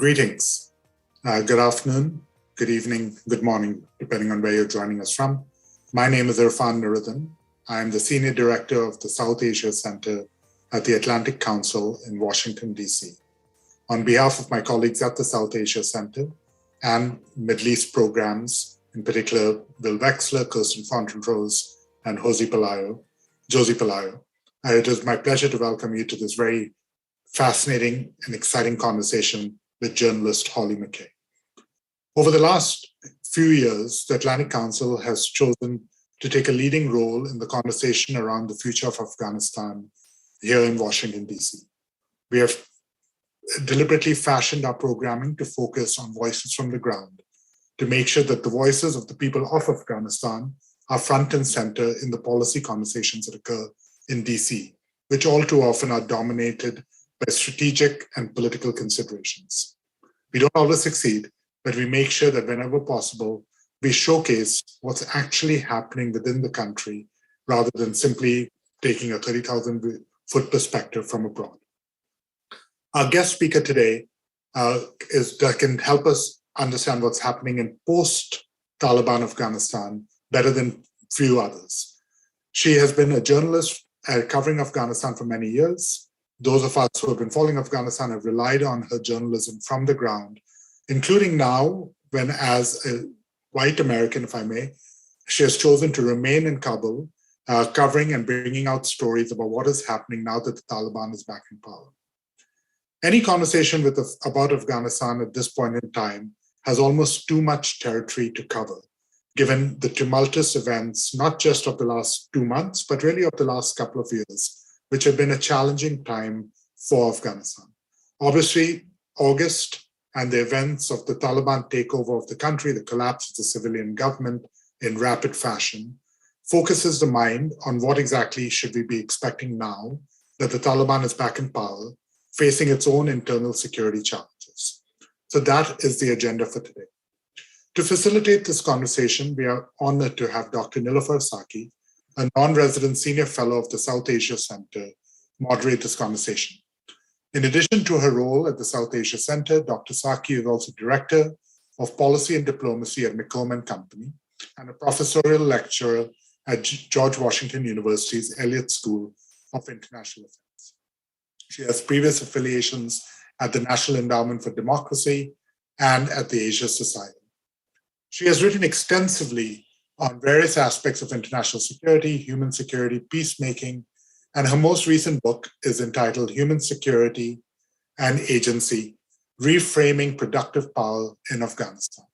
Greetings. Good afternoon, good evening, good morning, depending on where you're joining us from. My name is Irfan Nuruddin. I am the Senior Director of the South Asia Center at the Atlantic Council in Washington, D.C. On behalf of my colleagues at the South Asia Center and Middle East programs, in particular Bill Wexler, Kirsten Fontenrose, and Josie Pelayo, it is my pleasure to welcome you to this very fascinating and exciting conversation with journalist Holly Mckay. Over the last few years, the Atlantic Council has chosen to take a leading role in the conversation around the future of Afghanistan here in Washington, D.C. We have deliberately fashioned our programming to focus on voices from the ground, to make sure that the voices of the people of Afghanistan are front and center in the policy conversations that occur in D.C., which all too often are dominated by strategic and political considerations. We don't always succeed, but we make sure that whenever possible, we showcase what's actually happening within the country rather than simply taking a 30,000-foot perspective from abroad. Our guest speaker today can help us understand what's happening in post-Taliban Afghanistan better than few others. She has been a journalist covering Afghanistan for many years. Those of us who have been following Afghanistan have relied on her journalism from the ground, including now when, as a white American, if I may, she has chosen to remain in Kabul, covering and bringing out stories about what is happening now that the Taliban is back in power. Any conversation about Afghanistan at this point in time has almost too much territory to cover, given the tumultuous events, not just of the last 2 months, but really of the last couple of years, which have been a challenging time for Afghanistan. Obviously, August and the events of the Taliban takeover of the country, the collapse of the civilian government in rapid fashion, focuses the mind on what exactly should we be expecting now that the Taliban is back in power, facing its own internal security challenges. So that is the agenda for today. To facilitate this conversation, we are honored to have Dr. Niloufar Saki, a non-resident senior fellow of the South Asia Center, moderate this conversation. In addition to her role at the South Asia Center, Dr. Saki is also Director of Policy and Diplomacy at Mckay & Company and a professorial lecturer at George Washington University's Elliott School of International Affairs. She has previous affiliations at the National Endowment for Democracy and at the Asia Society. She has written extensively on various aspects of international security, human security, peacemaking, and her most recent book is entitled Human Security and Agency, Reframing Productive Power in Afghanistan.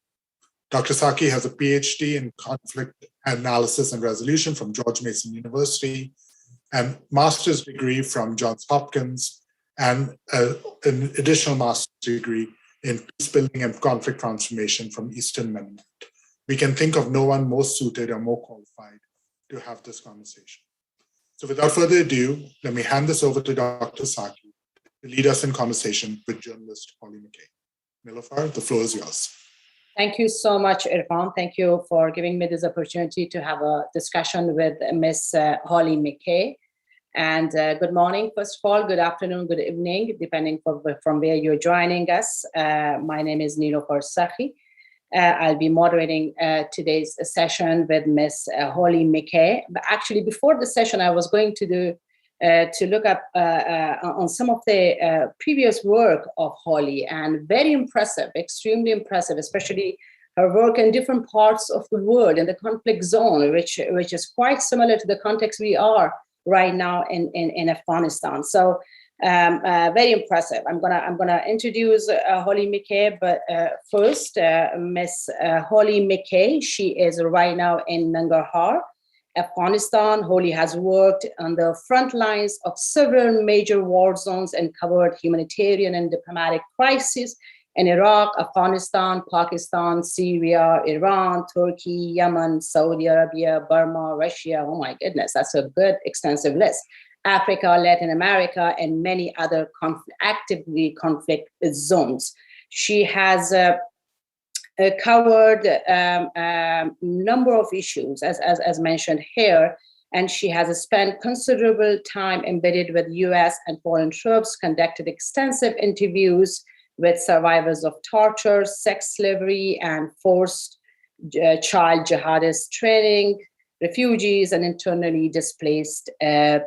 Dr. Saki has a PhD in conflict analysis and resolution from George Mason University, and master's degree from Johns Hopkins, and an additional master's degree in peace building and conflict transformation from Eastern Mennonite. We can think of no one more suited or more qualified to have this conversation. So without further ado, let me hand this over to Dr. Saki to lead us in conversation with journalist Holly Mckay. Niloufar, the floor is yours. Thank you so much, Irfan. Thank you for giving me this opportunity to have a discussion with Ms. Holly Mckay. And good morning, first of all, good afternoon, good evening, depending from where you're joining us. My name is Niloufar Saki. I'll be moderating today's session with Ms. Holly Mckay. But actually, before the session, I was going to look up on some of the previous work of Holly, and very impressive, extremely impressive, especially her work in different parts of the world in the conflict zone, which is quite similar to the context we are right now in Afghanistan. So very impressive. I'm gonna introduce Holly Mckay, but first, Miss Holly Mckay. She is right now in Nangarhar, Afghanistan. Holly has worked on the front lines of several major war zones and covered humanitarian and diplomatic crises in Iraq, Afghanistan, Pakistan, Syria, Iran, Turkey, Yemen, Saudi Arabia, Burma, Russia. Oh my goodness, that's a good extensive list. Africa, Latin America, and many other actively conflict zones. She has covered a number of issues, as mentioned here, and she has spent considerable time embedded with US and foreign troops, conducted extensive interviews with survivors of torture, sex slavery, and forced child jihadist training, refugees, and internally displaced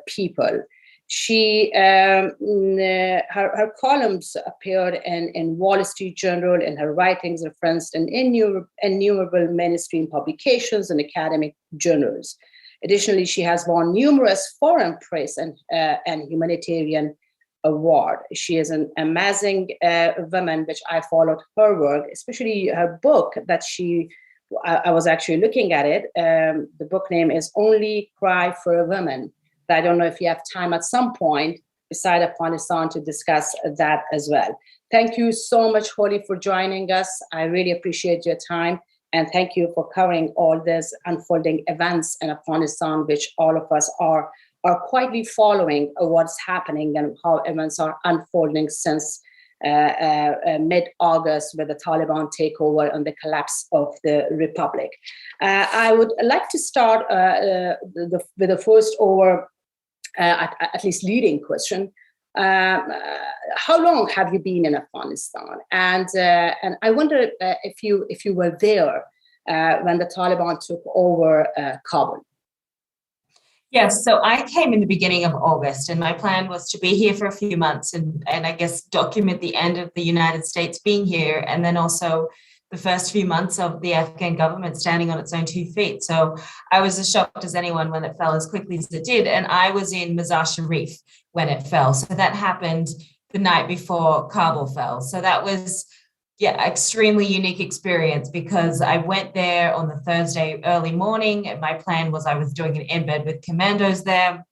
people. She her columns appeared in Wall Street Journal, and her writings referenced in innumerable mainstream publications and academic journals. Additionally, she has won numerous foreign press and humanitarian award. She is an amazing woman, which I followed her work, especially her book that I was actually looking at it. The book name is Only Cry for a Woman. I don't know if you have time at some point beside Afghanistan to discuss that as well. Thank you so much, Holly, for joining us. I really appreciate your time. And thank you for covering all these unfolding events in Afghanistan, which all of us are quietly following what's happening and how events are unfolding since mid-August with the Taliban takeover and the collapse of the republic. I would like to start with the first at least leading question. How long have you been in Afghanistan? And I wonder if you were there when the Taliban took over Kabul. Yes, so I came in the beginning of August, and my plan was to be here for a few months and I guess document the end of the United States being here, and then also the first few months of the Afghan government standing on its own 2 feet. So I was as shocked as anyone when it fell as quickly as it did. And I was in Mazar-Sharif when it fell. So that happened the night before Kabul fell. So that was, extremely unique experience, because I went there on the Thursday early morning, and my plan was I was doing an embed with commandos there.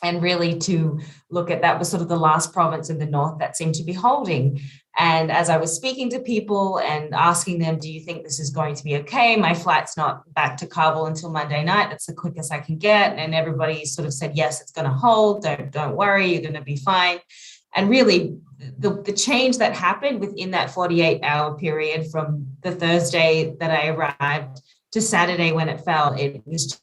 And really to look at that was sort of the last province in the north that seemed to be holding. And as I was speaking to people and asking them, do you think this is going to be okay? My flight's not back to Kabul until Monday night. That's the quickest I can get. And everybody sort of said, yes, it's going to hold. Don't worry, you're going to be fine. And really, the change that happened within that 48-hour period from the Thursday that I arrived to Saturday when it fell, it was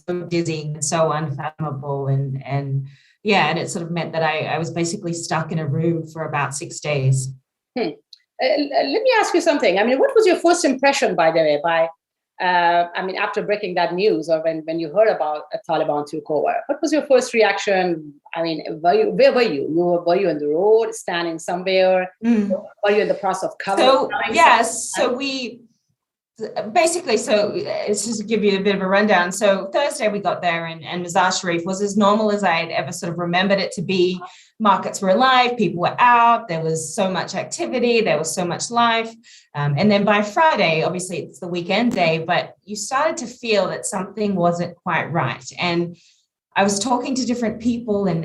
so dizzying and so unfathomable. And it sort of meant that I was basically stuck in a room for about 6 days. Let me ask you something. I mean, what was your first impression, by the way, after breaking that news, or when you heard about Taliban took over? What was your first reaction? I mean, where were you? Were you on the road, standing somewhere? Were you in the process of covering? So we basically, it's just to give you a bit of a rundown. So Thursday we got there, and Mazar-Sharif was as normal as I had ever sort of remembered it to be. Markets were alive, people were out, there was so much activity, there was so much life. And then by Friday, obviously it's the weekend day, but you started to feel that something wasn't quite right. And I was talking to different people, and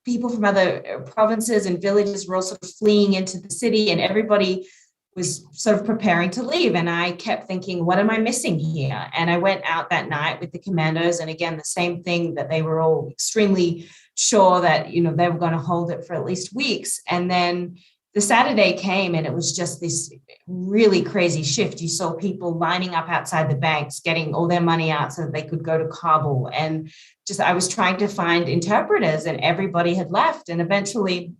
people from other provinces and villages were all sort of fleeing into the city, and everybody was sort of preparing to leave. And I kept thinking, what am I missing here? And I went out that night with the commandos. And again, the same thing, that they were all extremely sure that, they were going to hold it for at least weeks. And then the Saturday came, and it was just this really crazy shift. You saw people lining up outside the banks, getting all their money out so that they could go to Kabul. And I was trying to find interpreters, and everybody had left. And eventually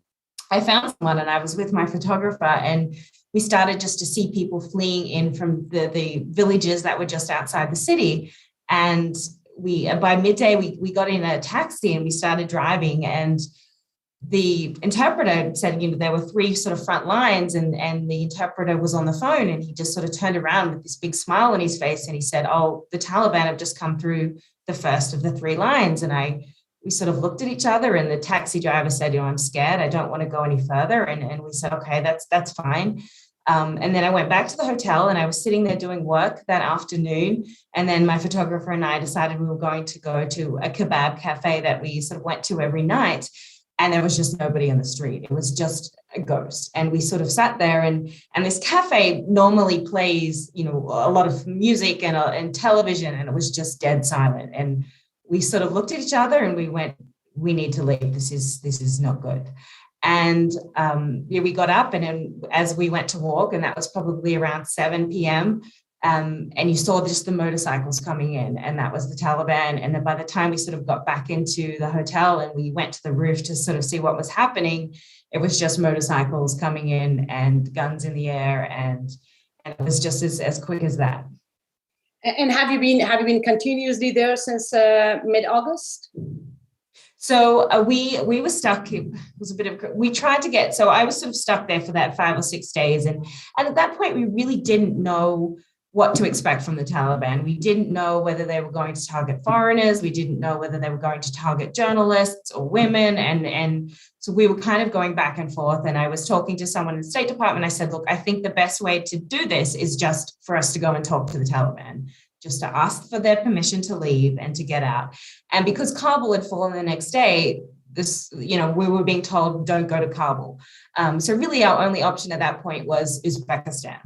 I found someone, and I was with my photographer, and we started just to see people fleeing in from the villages that were just outside the city. And by midday, we got in a taxi and we started driving, and the interpreter said, there were 3 sort of front lines, and the interpreter was on the phone, and he just sort of turned around with this big smile on his face, and he said, oh, the Taliban have just come through the first of the 3 lines. And we sort of looked at each other, and the taxi driver said, I'm scared, I don't want to go any further. And we said, okay, that's fine. And then I went back to the hotel, and I was sitting there doing work that afternoon. And then my photographer and I decided we were going to go to a kebab cafe that we sort of went to every night. And there was just nobody on the street. It was just a ghost. And we sort of sat there, and this cafe normally plays, a lot of music and television, and it was just dead silent. And we sort of looked at each other, and we went, we need to leave. This is not good. And we got up, and then as we went to walk, and that was probably around 7 p.m., And you saw just the motorcycles coming in, and that was the Taliban. And then by the time we sort of got back into the hotel and we went to the roof to sort of see what was happening, it was just motorcycles coming in and guns in the air, and it was just as quick as that. And have you been continuously there since mid-August? So we were stuck. It was a bit of, we tried to get, so I was sort of stuck there for that 5 or 6 days. And at that point, we really didn't know what to expect from the Taliban. We didn't know whether they were going to target foreigners. We didn't know whether they were going to target journalists or women. And so we were kind of going back and forth. And I was talking to someone in the State Department. I said, look, I think the best way to do this is just for us to go and talk to the Taliban, just to ask for their permission to leave and to get out. And because Kabul had fallen the next day, we were being told, don't go to Kabul. So really our only option at that point was Uzbekistan.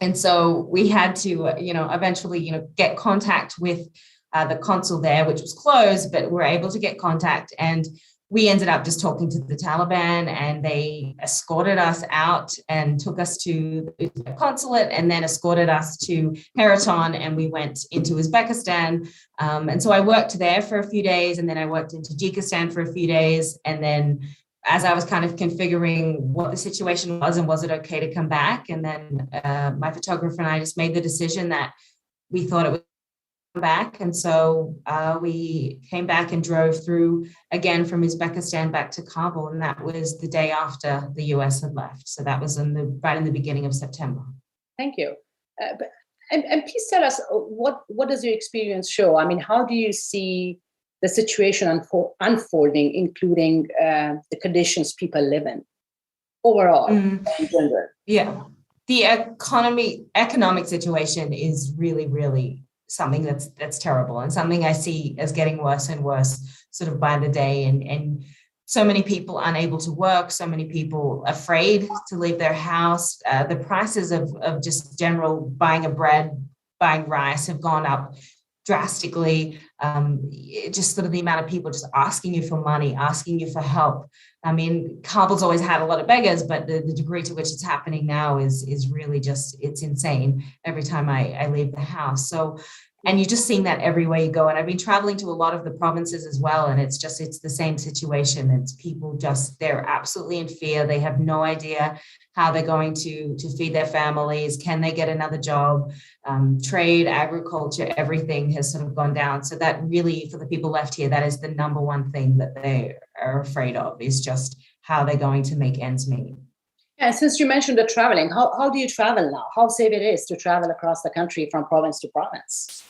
And so we had to, eventually, get contact with the consul there, which was closed, but we were able to get contact. And we ended up just talking to the Taliban, and they escorted us out and took us to the consulate, and then escorted us to Heraton, and we went into Uzbekistan. And so I worked there for a few days, and then I worked in Tajikistan for a few days. And then as I was kind of configuring what the situation was and was it okay to come back, and then my photographer and I just made the decision that we thought it would come back. And so we came back and drove through again from Uzbekistan back to Kabul, and that was the day after the US had left. So that was right in the beginning of September. Thank you. And please tell us, what does your experience show? I mean, how do you see the situation unfolding, including the conditions people live in overall in general? Yeah, the economic situation is really, really something that's terrible, and something I see as getting worse and worse sort of by the day. And so many people unable to work, so many people afraid to leave their house. The prices of just general buying of bread, buying rice have gone up drastically. Just sort of the amount of people just asking you for money, asking you for help. I mean, Kabul's always had a lot of beggars, but the degree to which it's happening now is really just, it's insane every time I leave the house. So, and you're just seeing that everywhere you go. And I've been traveling to a lot of the provinces as well. And it's the same situation. It's people they're absolutely in fear. They have no idea how they're going to feed their families. Can they get another job? Trade, agriculture, everything has sort of gone down. So that really, for the people left here, that is the number one thing that they are afraid of, is just how they're going to make ends meet. And since you mentioned the traveling, how do you travel now? How safe it is to travel across the country from province to province?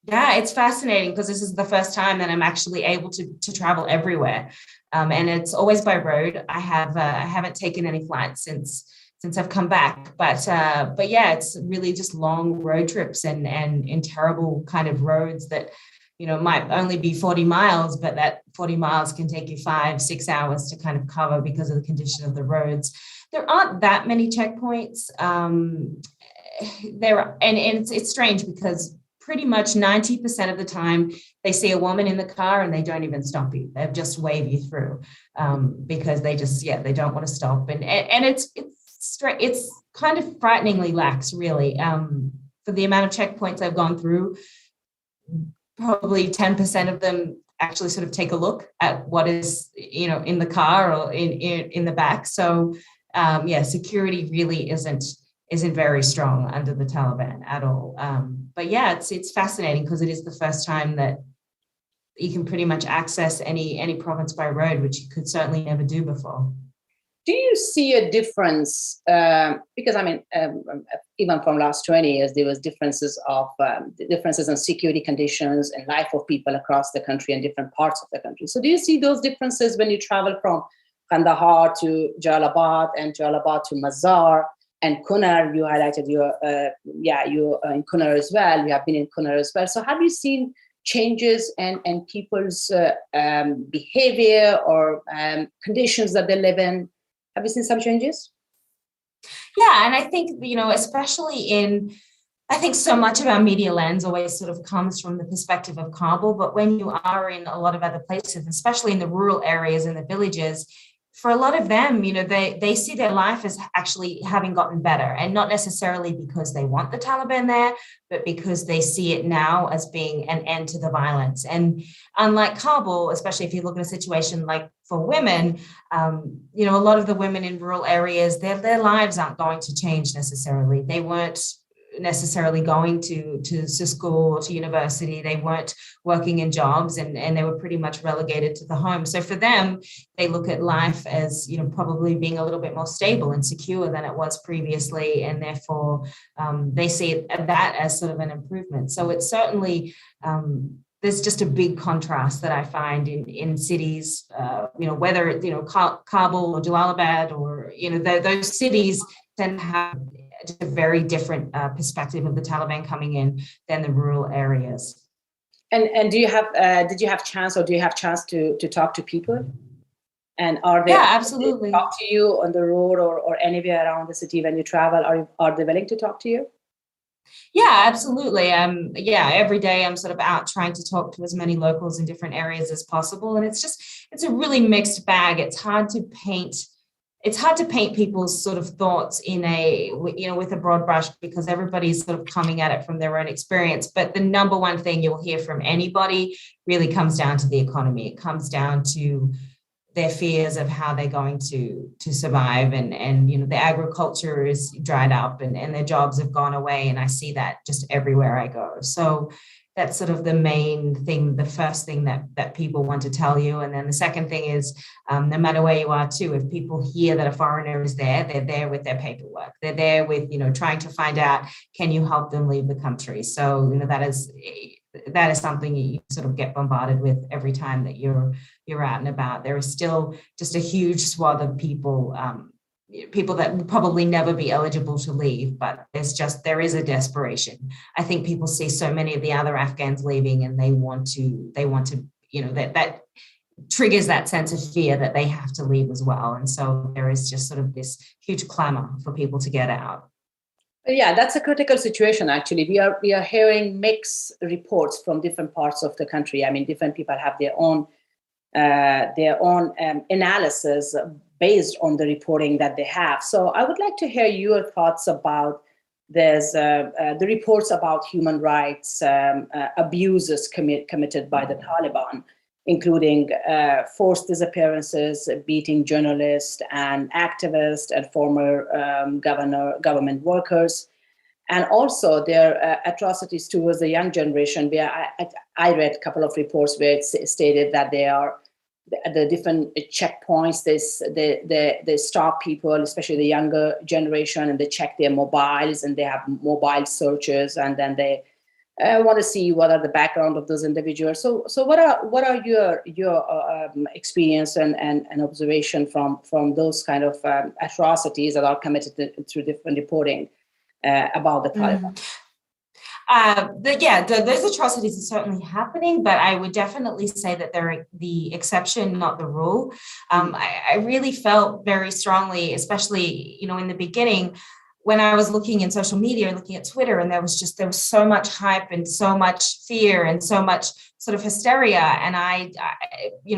Yeah, it's fascinating because this is the first time that I'm actually able to travel everywhere. And it's always by road. I haven't taken any flights since I've come back. But yeah, it's really just long road trips and in terrible kind of roads that, might only be 40 miles, but that 40 miles can take you 5-6 hours to kind of cover because of the condition of the roads. There aren't that many checkpoints. It's strange because pretty much 90% of the time they see a woman in the car and they don't even stop you. They just wave you through because they don't want to stop. And it's kind of frighteningly lax, really. For the amount of checkpoints I've gone through, probably 10% of them actually sort of take a look at what is, in the car or in the back. So security really isn't very strong under the Taliban at all. But yeah, it's fascinating because it is the first time that you can pretty much access any province by road, which you could certainly never do before. Do you see a difference? Because even from last 20 years, there was differences in security conditions and life of people across the country and different parts of the country. So do you see those differences when you travel from Kandahar to Jalalabad and Jalalabad to Mazar? And Kunar, you highlighted you're in Kunar as well. You have been in Kunar as well. So have you seen changes in people's behavior or conditions that they live in? Have you seen some changes? Yeah, and I think, especially I think so much of our media lens always sort of comes from the perspective of Kabul, but when you are in a lot of other places, especially in the rural areas and the villages, for a lot of them, they see their life as actually having gotten better, and not necessarily because they want the Taliban there, but because they see it now as being an end to the violence. And unlike Kabul, especially if you look at a situation like for women, a lot of the women in rural areas, their lives aren't going to change necessarily. They weren't necessarily going to school or to university. They weren't working in jobs, and they were pretty much relegated to the home. So for them, they look at life as, probably being a little bit more stable and secure than it was previously. And therefore, they see that as sort of an improvement. So it's certainly, there's just a big contrast that I find in cities, whether it's, Kabul or Jalalabad or, those cities tend to have a very different perspective of the Taliban coming in than the rural areas. And do you have did you have chance to talk to people? And are they absolutely talk to you on the road or anywhere around the city when you travel? Are they willing to talk to you? Yeah, absolutely. Every day I'm sort of out trying to talk to as many locals in different areas as possible. And it's a really mixed bag. It's hard to paint people's sort of thoughts in with a broad brush, because everybody's sort of coming at it from their own experience. But the number one thing you'll hear from anybody really comes down to the economy. It comes down to their fears of how they're going to survive, and the agriculture is dried up and their jobs have gone away. And I see that just everywhere I go. So that's sort of the main thing, the first thing that people want to tell you. And then the second thing is, no matter where you are too, if people hear that a foreigner is there, they're there with their paperwork. They're there with, trying to find out, can you help them leave the country? So, that is something you sort of get bombarded with every time that you're out and about. There is still just a huge swath of people that will probably never be eligible to leave, but there is a desperation. I think people see so many of the other Afghans leaving, and they want to, that triggers that sense of fear that they have to leave as well. And so there is just sort of this huge clamor for people to get out. Yeah, that's a critical situation. Actually, we are hearing mixed reports from different parts of the country. I mean, different people have their own analysis based on the reporting that they have. So I would like to hear your thoughts about the reports about human rights abuses committed by the Taliban, including forced disappearances, beating journalists and activists and former government workers, and also their atrocities towards the young generation. Where I read a couple of reports where it stated that they are the different checkpoints. They stop people, especially the younger generation, and they check their mobiles, and they have mobile searches, and then they want to see what are the background of those individuals. So what are your experience and observation from those kind of atrocities that are committed through different reporting about the Taliban? Those atrocities are certainly happening, but I would definitely say that they're the exception, not the rule. I really felt very strongly, especially, in the beginning, when I was looking in social media, looking at Twitter, and there was so much hype and so much fear and so much sort of hysteria. And I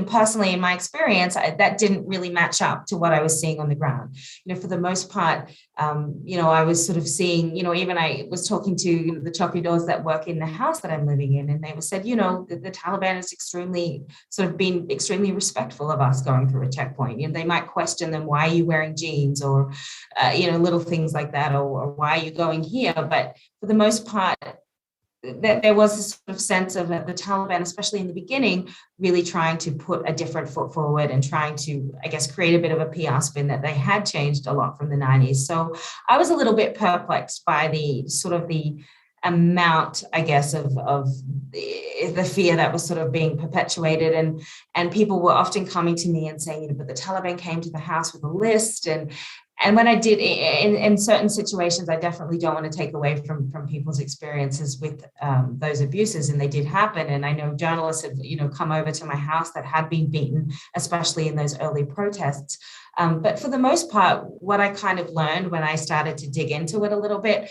personally, in my experience, that didn't really match up to what I was seeing on the ground. For the most part, I was sort of seeing, even I was talking to the choppy-doors that work in the house that I'm living in, and they were said, the Taliban is been extremely respectful of us going through a checkpoint. They might question them, why are you wearing jeans, or, little things like that, or why are you going here? But for the most part, that there was this sort of sense of the Taliban, especially in the beginning, really trying to put a different foot forward and trying to, I guess, create a bit of a PR spin that they had changed a lot from the 90s. So I was a little bit perplexed by the sort of the amount, I guess, of the fear that was sort of being perpetuated, and people were often coming to me and saying, but the Taliban came to the house with a list, And when I did in certain situations, I definitely don't want to take away from people's experiences with those abuses, and they did happen. And I know journalists have, come over to my house that had been beaten, especially in those early protests. But for the most part, what I kind of learned when I started to dig into it a little bit,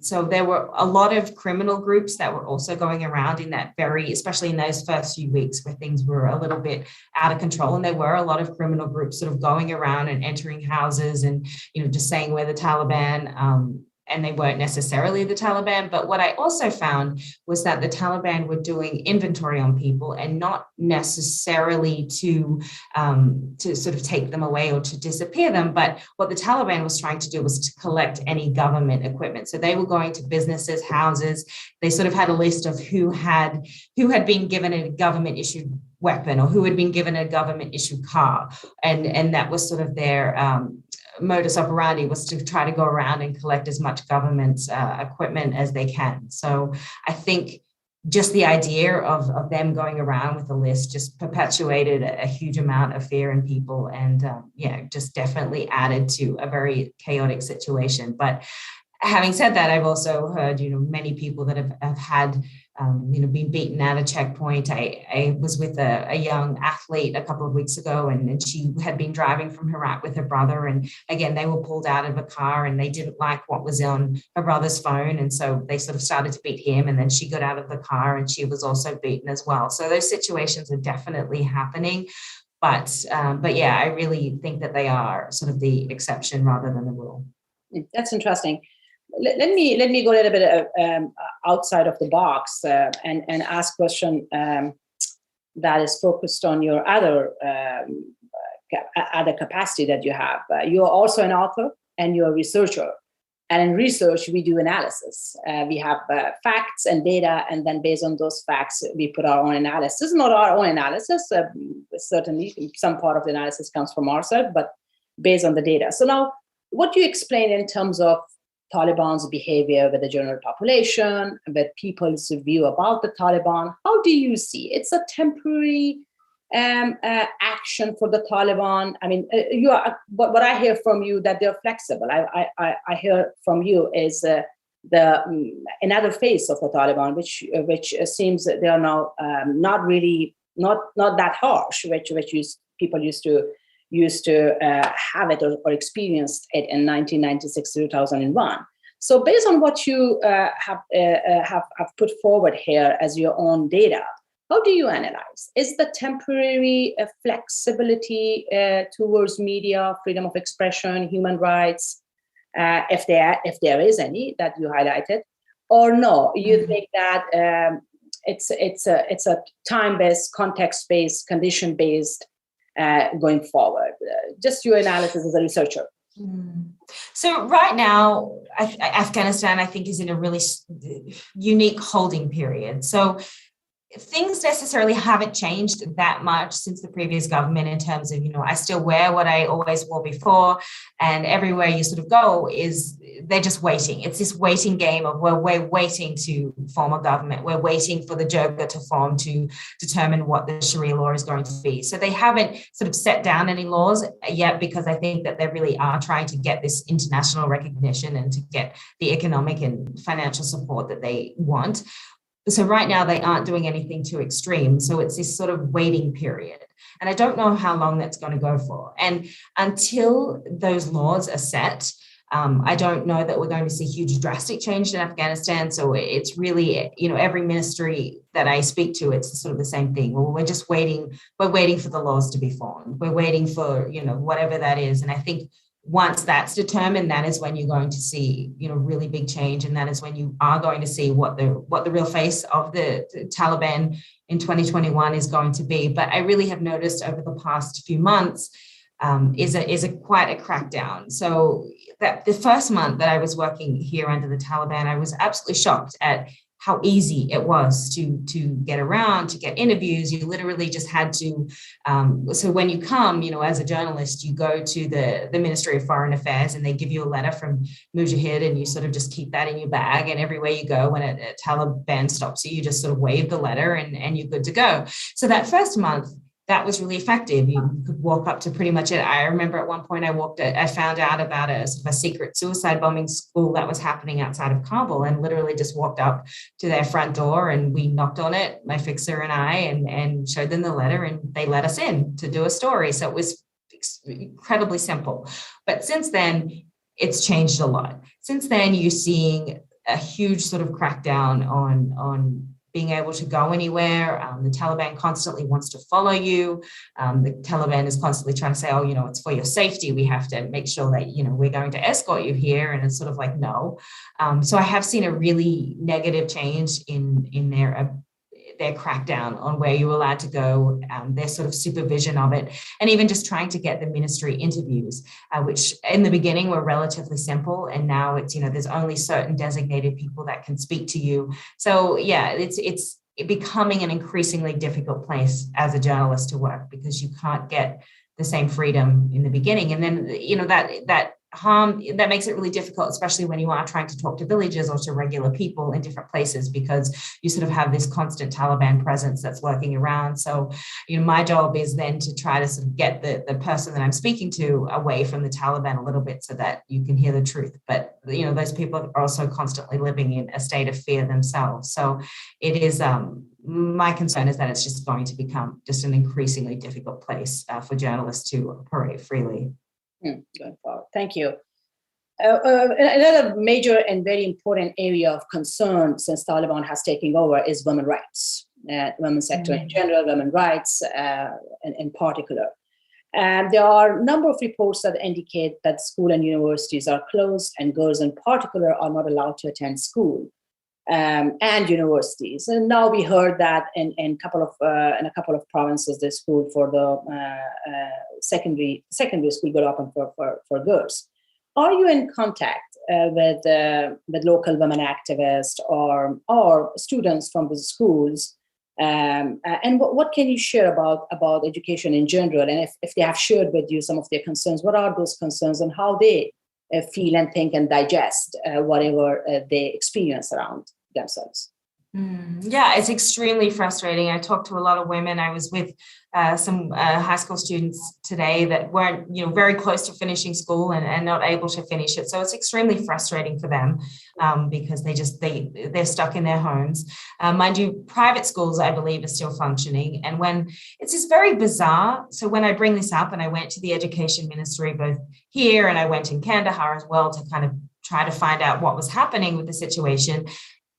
so there were a lot of criminal groups that were also going around in that especially in those first few weeks where things were a little bit out of control. And there were a lot of criminal groups sort of going around and entering houses and, just saying we're the Taliban. And they weren't necessarily the Taliban. But what I also found was that the Taliban were doing inventory on people and not necessarily to sort of take them away or to disappear them. But what the Taliban was trying to do was to collect any government equipment. So they were going to businesses, houses. They sort of had a list of who had been given a government issued weapon or who had been given a government issued car. And that was sort of their modus operandi, was to try to go around and collect as much government equipment as they can. So I think just the idea of them going around with a list just perpetuated a huge amount of fear in people, and just definitely added to a very chaotic situation. But having said that, I've also heard, many people that have had, been beaten at a checkpoint. I was with a young athlete a couple of weeks ago, and she had been driving from Iraq with her brother. And again, they were pulled out of a car and they didn't like what was on her brother's phone. And so they sort of started to beat him. And then she got out of the car and she was also beaten as well. So those situations are definitely happening. But yeah, I really think that they are sort of the exception rather than the rule. That's interesting. Let me go a little bit outside of the box and ask a question that is focused on your other capacity that you have. You're also an author and you're a researcher. And in research, we do analysis. We have facts and data, and then based on those facts, we put our own analysis. Not our own analysis. Certainly, some part of the analysis comes from ourselves, but based on the data. So now, what do you explain in terms of Taliban's behavior with the general population, with people's view about the Taliban? How do you see it's a temporary action for the Taliban? I mean, what I hear from you that they're flexible. I hear from you is the another face of the Taliban, which seems that they are now not really not that harsh, which people used to have it or experienced it in 1996 to 2001. So based on what you have put forward here as your own data, how do you analyze? Is the temporary flexibility towards media, freedom of expression, human rights, if there is any that you highlighted, or no? You think that it's a time-based, context-based, condition-based going forward? Just your analysis as a researcher. So right now, Afghanistan, I think, is in a really unique holding period. So things necessarily haven't changed that much since the previous government in terms of, I still wear what I always wore before, and everywhere you sort of go they're just waiting. It's this waiting game of where we're waiting to form a government. We're waiting for the Jirga to form to determine what the Sharia law is going to be. So they haven't sort of set down any laws yet, because I think that they really are trying to get this international recognition and to get the economic and financial support that they want. So right now they aren't doing anything too extreme. So it's this sort of waiting period. And I don't know how long that's going to go for. And until those laws are set, I don't know that we're going to see huge drastic change in Afghanistan. So it's really, every ministry that I speak to, it's sort of the same thing. Well, we're just waiting. We're waiting for the laws to be formed. We're waiting for, whatever that is. And I think once that's determined, that is when you're going to see, really big change. And that is when you are going to see what the real face of the Taliban in 2021 is going to be. But I really have noticed over the past few months is quite a crackdown. So that the first month that I was working here under the Taliban, I was absolutely shocked at how easy it was to get around, to get interviews. You literally just had to. So when you come, as a journalist, you go to the Ministry of Foreign Affairs and they give you a letter from Mujahid, and you sort of just keep that in your bag. And everywhere you go, when a Taliban stops you, you just sort of wave the letter and you're good to go. So that first month, that was really effective. You could walk up to pretty much it. I remember at one point I found out about a sort of a secret suicide bombing school that was happening outside of Kabul, and literally just walked up to their front door, and we knocked on it, my fixer and I, and showed them the letter, and they let us in to do a story. So it was incredibly simple. But since then, it's changed a lot. Since then, you're seeing a huge sort of crackdown on being able to go anywhere. The Taliban constantly wants to follow you. The Taliban is constantly trying to say, oh, it's for your safety. We have to make sure that, we're going to escort you here. And it's sort of like, no. So I have seen a really negative change in their crackdown on where you're allowed to go, their sort of supervision of it, and even just trying to get the ministry interviews, which in the beginning were relatively simple. And now it's, there's only certain designated people that can speak to you. So yeah, it's becoming an increasingly difficult place as a journalist to work, because you can't get the same freedom in the beginning. And then, that harm, that makes it really difficult, especially when you are trying to talk to villagers or to regular people in different places, because you sort of have this constant Taliban presence that's working around. So, my job is then to try to sort of get the person that I'm speaking to away from the Taliban a little bit, so that you can hear the truth. But, those people are also constantly living in a state of fear themselves. So it is, my concern is that it's just going to become just an increasingly difficult place for journalists to operate freely. Going forward. Thank you. Another major and very important area of concern since Taliban has taken over is women's rights, women's sector in general, women's rights in particular. And there are a number of reports that indicate that schools and universities are closed, and girls in particular are not allowed to attend school and universities. And now we heard that in a couple of provinces, the school for the secondary school got open for girls. Are you in contact with local women activists or students from the schools? And what can you share about education in general? And if they have shared with you some of their concerns, what are those concerns, and how they feel and think and digest whatever they experience around themselves? Yeah, it's extremely frustrating. I talked to a lot of women. I was with some high school students today that weren't, very close to finishing school and not able to finish it. So it's extremely frustrating for them because they're stuck in their homes. Mind you, private schools, I believe, are still functioning. And when it's just very bizarre. So when I bring this up, and I went to the education ministry both here and I went in Kandahar as well to kind of try to find out what was happening with the situation.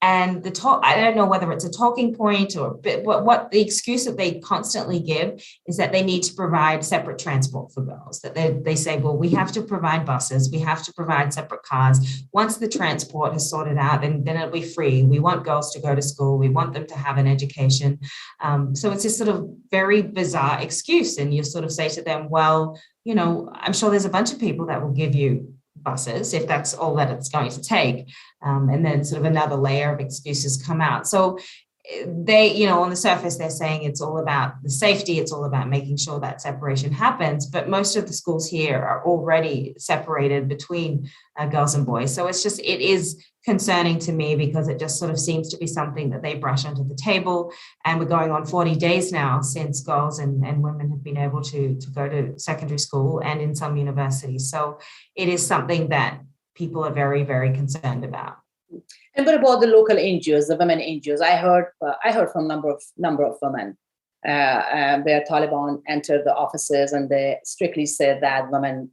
And I don't know whether it's a talking point or what the excuse that they constantly give is that they need to provide separate transport for girls. That they say, well, we have to provide buses, we have to provide separate cars. Once the transport is sorted out, then it'll be free. We want girls to go to school. We want them to have an education. So it's this sort of very bizarre excuse. And you sort of say to them, well, I'm sure there's a bunch of people that will give you buses if that's all that it's going to take. And then sort of another layer of excuses come out. So they, on the surface, they're saying it's all about the safety. It's all about making sure that separation happens. But most of the schools here are already separated between girls and boys. So it is concerning to me, because it just sort of seems to be something that they brush under the table. And we're going on 40 days now since girls and women have been able to go to secondary school and in some universities. So it is something that people are very, very concerned about. And what about the local NGOs, the women NGOs? I heard from number of women where Taliban entered the offices, and they strictly said that women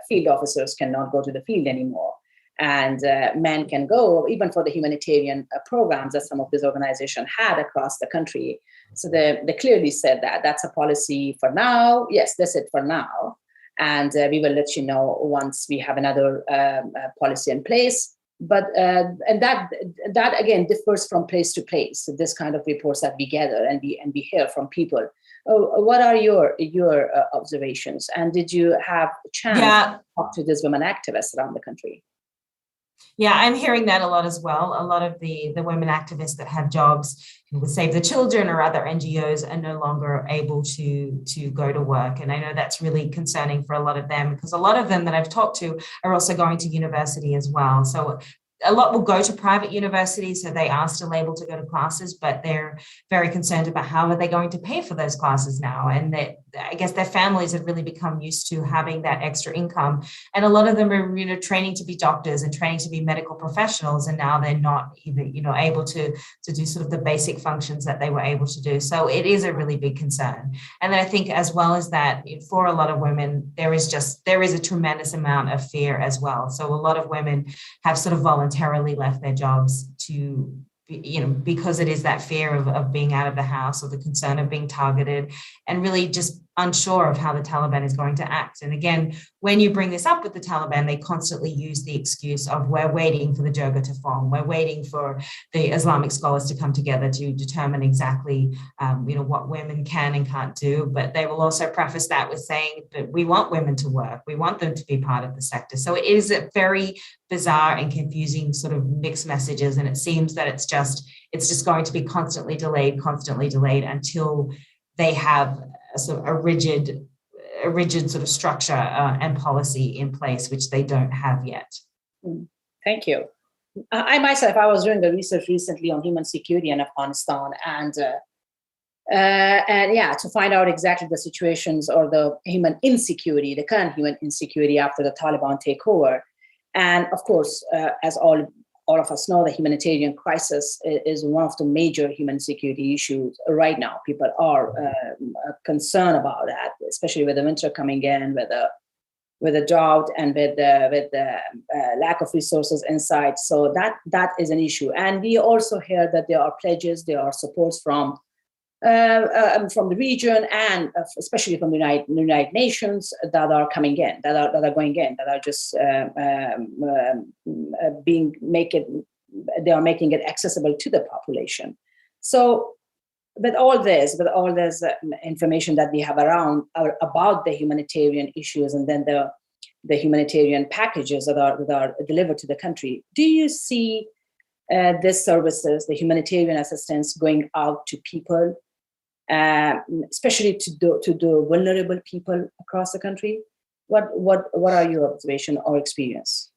field officers cannot go to the field anymore, and men can go, even for the humanitarian programs that some of these organizations had across the country. So they clearly said that that's a policy for now. Yes, that's it for now, and we will let you know once we have another policy in place. But and that again differs from place to place. So this kind of reports that we gather and we hear from people. What are your observations? And did you have a chance to talk to these women activists around the country? Yeah, I'm hearing that a lot as well. A lot of the women activists that have jobs with Save the Children or other NGOs are no longer able to go to work. And I know that's really concerning for a lot of them, because a lot of them that I've talked to are also going to university as well. So a lot will go to private universities, so they are still able to go to classes, but they're very concerned about how are they going to pay for those classes now. And that, I guess, their families have really become used to having that extra income. And a lot of them are, training to be doctors and training to be medical professionals, and now they're not even, able to do sort of the basic functions that they were able to do. So it is a really big concern. And then I think, as well as that, for a lot of women, there is a tremendous amount of fear as well. So a lot of women have sort of voluntarily left their jobs to, because it is that fear of being out of the house, or the concern of being targeted, and really just unsure of how the Taliban is going to act. And again, when you bring this up with the Taliban, they constantly use the excuse of, we're waiting for the Durga to form. We're waiting for the Islamic scholars to come together to determine exactly, what women can and can't do. But they will also preface that with saying that we want women to work. We want them to be part of the sector. So it is a very bizarre and confusing sort of mixed messages. And it seems that it's just going to be constantly delayed until they have a rigid sort of structure and policy in place, which they don't have yet. Thank you. I myself, I was doing the research recently on human security in Afghanistan, and to find out exactly the situations, or the human insecurity, the current human insecurity after the Taliban takeover. And of course, as all of us know, the humanitarian crisis is one of the major human security issues right now. People are concerned about that, especially with the winter coming in, with the drought, and with the lack of resources inside. So that is an issue. And we also hear that there are pledges, there are supports from the region, and especially from the United Nations, that are coming in, that are going in, that are just making it accessible to the population. So with all this information that we have around about the humanitarian issues, and then the humanitarian packages that are delivered to the country, do you see these services, the humanitarian assistance, going out to people, especially to the vulnerable people across the country? What are your observation or experience?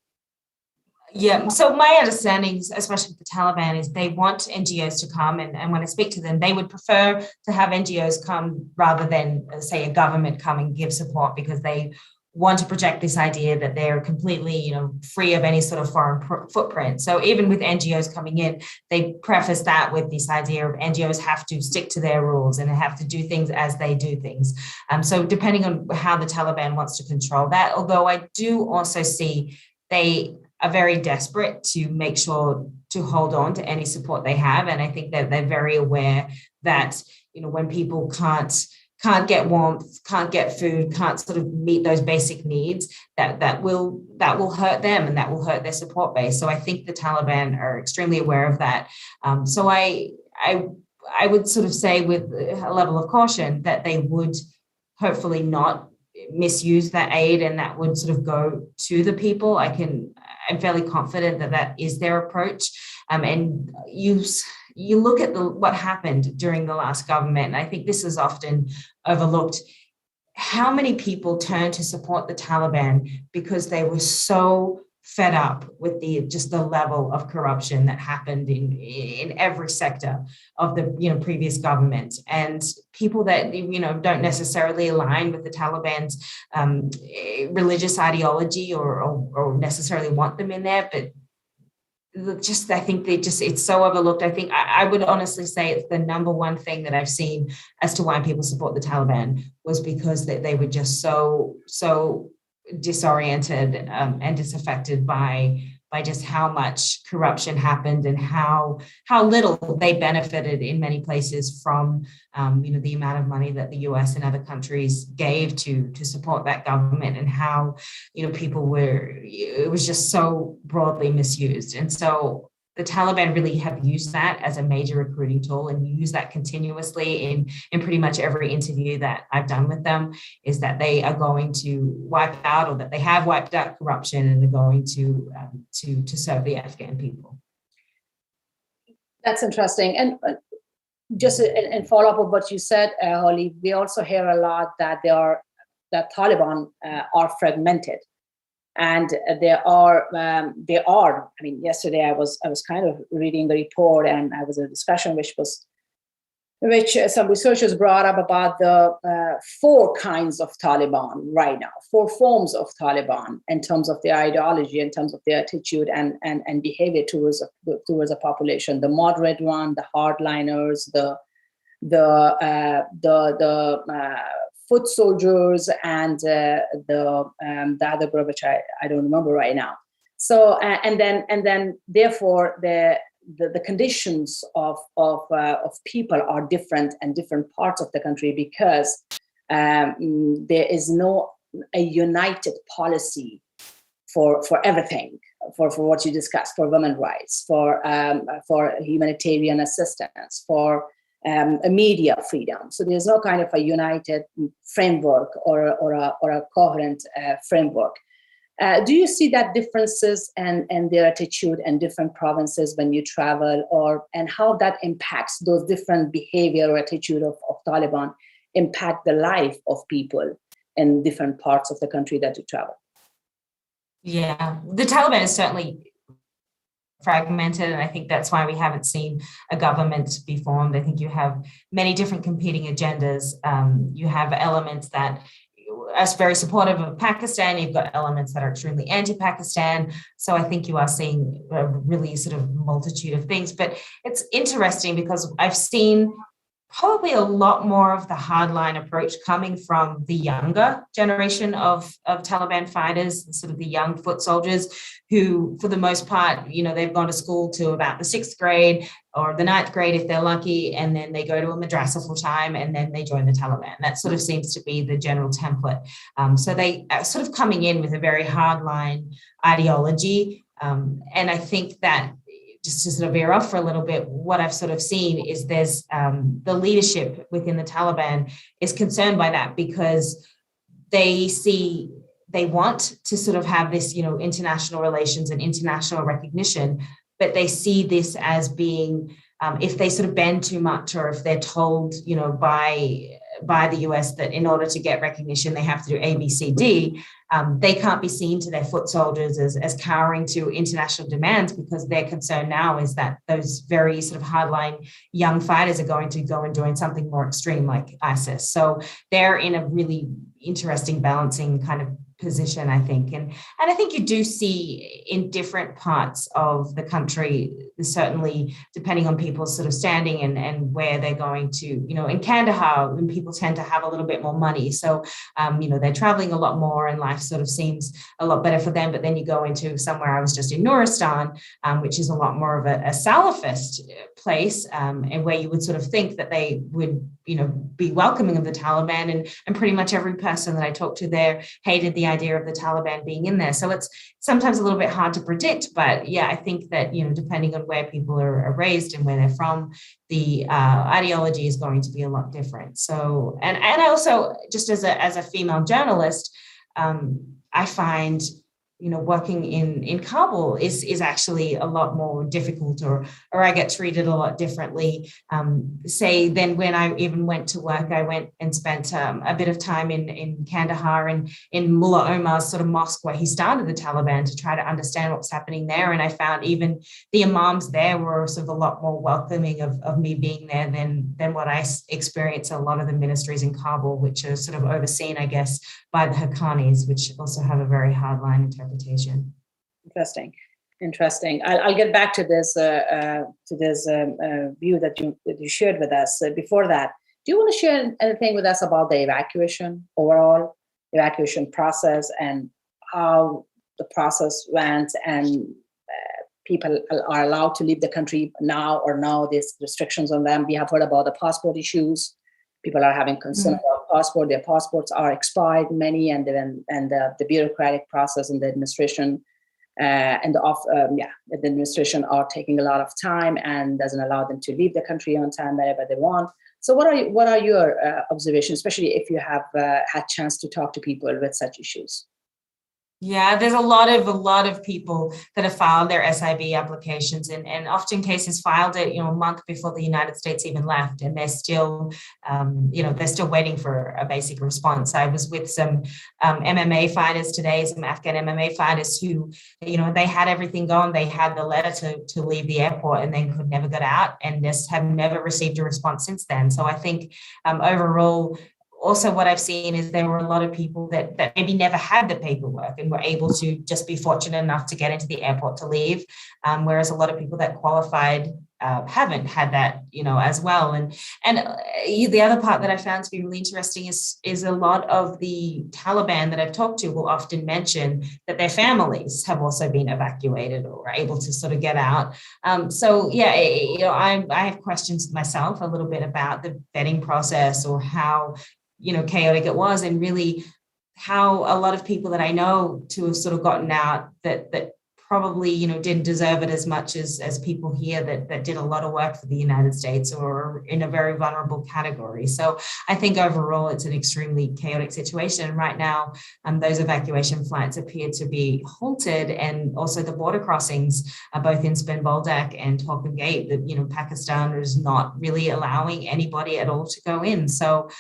Yeah, so my understanding, especially with the Taliban, is they want NGOs to come, and when I speak to them, they would prefer to have NGOs come rather than, say, a government come and give support, because they want to project this idea that they're completely, free of any sort of foreign footprint. So even with NGOs coming in, they preface that with this idea of NGOs have to stick to their rules and have to do things as they do things. So depending on how the Taliban wants to control that, although I do also see they are very desperate to make sure to hold on to any support they have. And I think that they're very aware that, when people can't get warmth, can't get food, can't sort of meet those basic needs, that will hurt them, and that will hurt their support base. So I think the Taliban are extremely aware of that. So I would sort of say, with a level of caution, that they would hopefully not misuse that aid, and that would sort of go to the people. I'm fairly confident that is their approach. And you look at what happened during the last government, and I think this is often overlooked, how many people turned to support the Taliban because they were so fed up with the level of corruption that happened in every sector of the previous government, and people that don't necessarily align with the Taliban's religious ideology or necessarily want them in there, but I think it's so overlooked. I think I would honestly say it's the number one thing that I've seen as to why people support the Taliban, was because they were just so disoriented and disaffected by just how much corruption happened, and how little they benefited in many places from the amount of money that the US and other countries gave to support that government, and how it was just so broadly misused. And so the Taliban really have used that as a major recruiting tool, and use that continuously in pretty much every interview that I've done with them, is that they are going to wipe out, or that they have wiped out corruption, and they're going to serve the Afghan people. That's interesting. And just in follow up of what you said, Holly, we also hear a lot that Taliban are fragmented. And there are. I mean, yesterday I was kind of reading the report, and I was in a discussion which some researchers brought up about the 4 kinds of Taliban right now, 4 forms of Taliban in terms of their ideology, in terms of their attitude and behavior towards a population. The moderate one, the hardliners, the foot soldiers, and the other group, which I don't remember right now. So and then therefore the conditions of people are different in different parts of the country, because there is no a united policy for everything, for what you discussed, for women's rights, for humanitarian assistance, for media freedom. So there's no kind of a united framework or a coherent framework. Do you see that differences and their attitude in different provinces when you travel, and how that impacts those different behavior or attitude of Taliban impact the life of people in different parts of the country that you travel? Yeah, the Taliban is certainly fragmented, and I think that's why we haven't seen a government be formed. I think you have many different competing agendas. You have elements that are very supportive of Pakistan. You've got elements that are extremely anti-Pakistan. So I think you are seeing a really sort of multitude of things. But it's interesting because I've seen probably a lot more of the hardline approach coming from the younger generation of Taliban fighters, sort of the young foot soldiers who, for the most part, they've gone to school to about the 6th grade or the 9th grade if they're lucky, and then they go to a madrasa full time, and then they join the Taliban. That sort of seems to be the general template. So they are sort of coming in with a very hardline ideology. And I think that, just to sort of veer off for a little bit, what I've sort of seen is there's the leadership within the Taliban is concerned by that, because they want to sort of have this, international relations and international recognition, but they see this as being, if they sort of bend too much, or if they're told, by the US that in order to get recognition, they have to do A, B, C, D, they can't be seen to their foot soldiers as cowering to international demands, because their concern now is that those very sort of hardline young fighters are going to go and join something more extreme like ISIS. So they're in a really interesting balancing kind of position, I think. And I think you do see in different parts of the country, certainly depending on people's sort of standing and where they're going to, in Kandahar, when people tend to have a little bit more money. So, they're traveling a lot more and life sort of seems a lot better for them. But then you go into somewhere, I was just in Nuristan, which is a lot more of a Salafist place, and where you would sort of think that they would, be welcoming of the Taliban, and pretty much every person that I talked to there hated the idea of the Taliban being in there. So it's sometimes a little bit hard to predict, but yeah, I think that, depending on where people are raised and where they're from, the ideology is going to be a lot different. So, and I also, just as a female journalist, I find, working in Kabul is actually a lot more difficult, or I get treated a lot differently, say, than when I even went to work. I went and spent a bit of time in Kandahar and in Mullah Omar's sort of mosque where he started the Taliban, to try to understand what's happening there. And I found even the imams there were sort of a lot more welcoming of me being there than what I experienced at a lot of the ministries in Kabul, which are sort of overseen, I guess, by the Haqqanis, which also have a very hardline interpretation. Interesting. I'll get back to this view that you shared with us. Before that, do you want to share anything with us about the overall evacuation process, and how the process went, and people are allowed to leave the country now, or no, there's restrictions on them? We have heard about the passport issues. People are having concern about passport. Their passports are expired, many, and the bureaucratic process and the administration the administration are taking a lot of time and doesn't allow them to leave the country on time wherever they want. So what are your observations, especially if you have had chance to talk to people with such issues? Yeah, there's a lot of people that have filed their SIV applications and often cases filed it, a month before the United States even left, and they're still, they're still waiting for a basic response. I was with some MMA fighters today, some Afghan MMA fighters who, they had everything going. They had the letter to leave the airport and then could never get out, and just have never received a response since then. So I think overall, also what I've seen is there were a lot of people that maybe never had the paperwork and were able to just be fortunate enough to get into the airport to leave, whereas a lot of people that qualified haven't had that, as well. And the other part that I found to be really interesting is a lot of the Taliban that I've talked to will often mention that their families have also been evacuated or are able to sort of get out. So yeah, I have questions myself a little bit about the vetting process, or how chaotic it was, and really how a lot of people that I know to have sort of gotten out that probably didn't deserve it as much as people here that did a lot of work for the United States or in a very vulnerable category. So I think overall it's an extremely chaotic situation right now. Those evacuation flights appear to be halted, and also the border crossings, both in Spin Boldak and Holcomb Gate, that Pakistan is not really allowing anybody at all to go in. So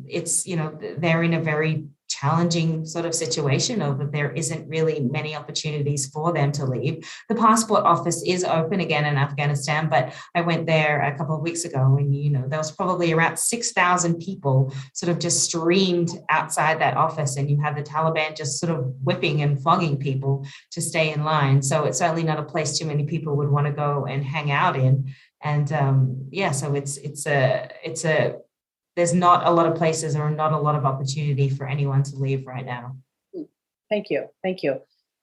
it's they're in a very challenging sort of situation of that there isn't really many opportunities for them to leave. The passport office is open again in Afghanistan, but I went there a couple of weeks ago and, there was probably around 6,000 people sort of just streamed outside that office, and you have the Taliban just sort of whipping and flogging people to stay in line. So it's certainly not a place too many people would want to go and hang out in. And so it's a there's not a lot of places or not a lot of opportunity for anyone to leave right now. Thank you.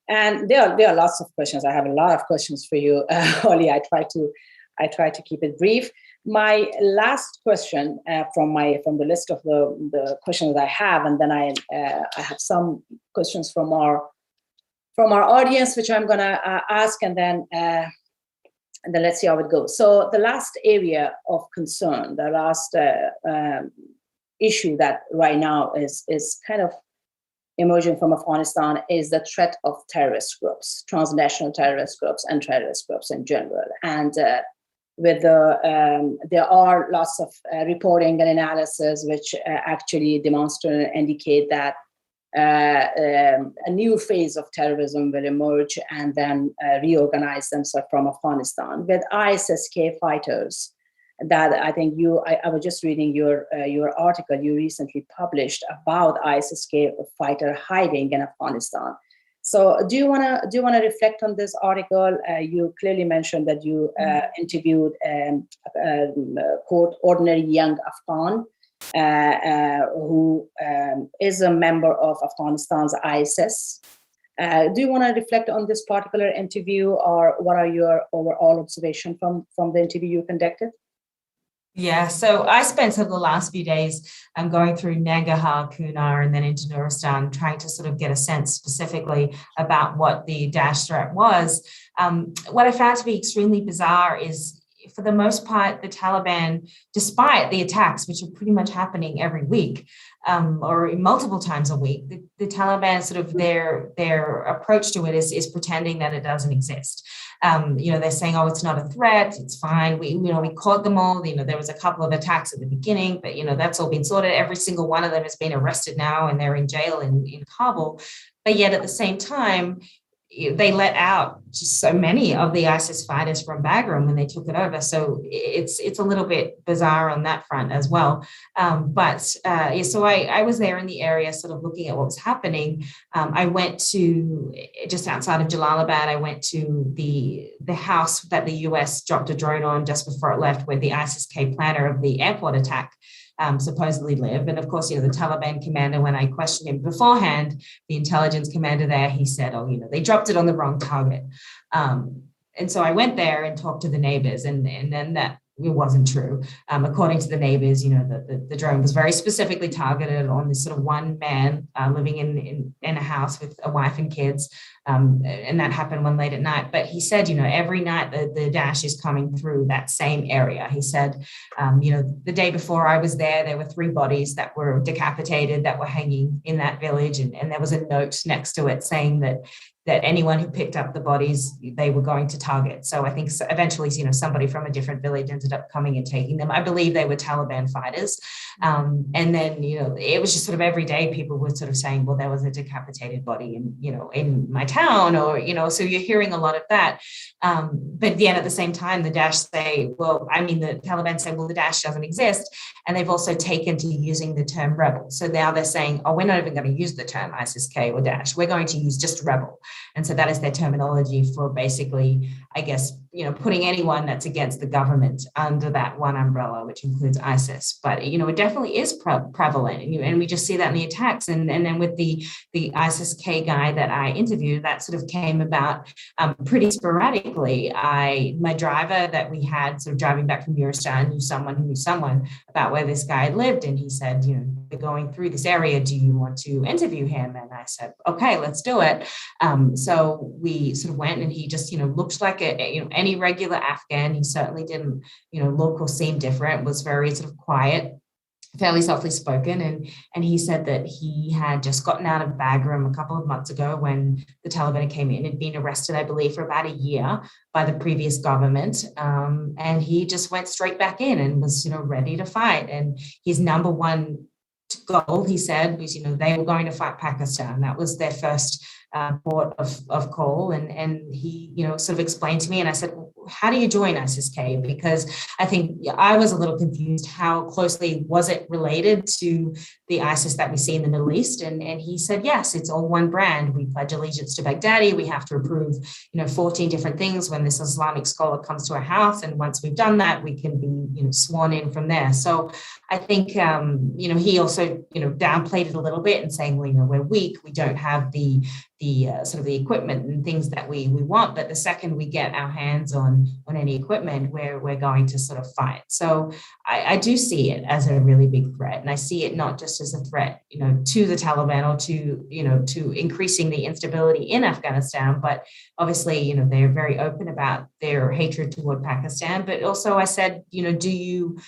And there are lots of questions. I have a lot of questions for you, Holly. I try to keep it brief. My last question from the list of the questions I have, and then I have some questions from our audience, which I'm going to ask, and then let's see how it goes. So the last area of concern, the last issue that right now is kind of emerging from Afghanistan is the threat of terrorist groups, transnational terrorist groups, and terrorist groups in general. And there are lots of reporting and analysis which actually demonstrate and indicate that a new phase of terrorism will emerge and then reorganize themselves from Afghanistan with ISIS-K fighters. That I think I was just reading your article you recently published about ISIS-K fighter hiding in Afghanistan. So do you want to reflect on this article? You clearly mentioned that you interviewed quote ordinary young Afghan who is a member of Afghanistan's ISIS. Do you want to reflect on this particular interview, or what are your overall observations from the interview you conducted? Yeah, so I spent the last few days going through Nangarhar, Kunar, and then into Nuristan, trying to sort of get a sense specifically about what the Daesh threat was. What I found to be extremely bizarre is, for the most part, the Taliban, despite the attacks, which are pretty much happening every week or multiple times a week, the Taliban sort of their approach to it is pretending that it doesn't exist. They're saying, oh, it's not a threat, it's fine. We caught them all. There was a couple of attacks at the beginning, but that's all been sorted. Every single one of them has been arrested now, and they're in jail in Kabul. But yet at the same time, they let out just so many of the ISIS fighters from Bagram when they took it over. So it's a little bit bizarre on that front as well. So I was there in the area sort of looking at what was happening. I went to, just outside of Jalalabad, I went to the house that the US dropped a drone on just before it left, where the ISIS-K planner of the airport attack supposedly live. And of course, the Taliban commander, when I questioned him beforehand, the intelligence commander there, he said, they dropped it on the wrong target. And so I went there and talked to the neighbors, and then that it wasn't true. According to the neighbors, the drone was very specifically targeted on this sort of one man living in a house with a wife and kids. And that happened one late at night. But he said, every night the Daesh is coming through that same area. He said, the day before I was there were 3 bodies that were decapitated that were hanging in that village. And there was a note next to it saying that anyone who picked up the bodies, they were going to target. So I think eventually, somebody from a different village ended up coming and taking them. I believe they were Taliban fighters. And then, it was just sort of every day people were sort of saying, well, there was a decapitated body in my town, or, so you're hearing a lot of that. But then at the same time, the Daesh say, the Taliban say, well, the Daesh doesn't exist. And they've also taken to using the term rebel. So now they're saying, we're not even going to use the term ISIS-K or Daesh. We're going to use just rebel. And so that is their terminology for basically, I guess, putting anyone that's against the government under that one umbrella, which includes ISIS. But, it definitely is prevalent. And we just see that in the attacks. And then with the ISIS-K guy that I interviewed, that sort of came about pretty sporadically. My driver that we had sort of driving back from Eurostar knew someone about where this guy lived. And he said, we're going through this area. Do you want to interview him? And I said, okay, let's do it. So we sort of went, and he just, looked like any regular Afghan. He certainly didn't, look or seem different, was very sort of quiet, fairly softly spoken. And he said that he had just gotten out of Bagram a couple of months ago when the Taliban came in. Had been arrested, I believe, for about a year by the previous government. And he just went straight back in and was, ready to fight. And his number one goal, he said, was, they were going to fight Pakistan. That was their first port of call. And he, sort of explained to me, and I said, how do you join ISIS-K? Because I think I was a little confused. How closely was it related to the ISIS that we see in the Middle East? And he said, yes, it's all one brand. We pledge allegiance to Baghdadi. We have to approve, 14 different things when this Islamic scholar comes to our house. And once we've done that, we can be, sworn in from there. So I think, he also, downplayed it a little bit and saying, well, we're weak. We don't have the sort of the equipment and things that we want. But the second we get our hands on any equipment, we're going to sort of fight. So I do see it as a really big threat. And I see it not just as a threat, to the Taliban or to increasing the instability in Afghanistan, but obviously, they're very open about their hatred toward Pakistan. But also I said, do you,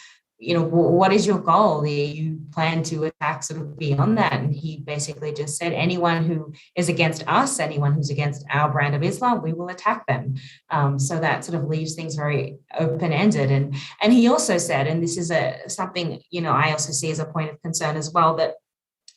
what is your goal? Do you plan to attack sort of beyond that? And he basically just said, anyone who is against us, anyone who's against our brand of Islam, we will attack them. So that sort of leaves things very open-ended. And he also said, and this is something, I also see as a point of concern as well, that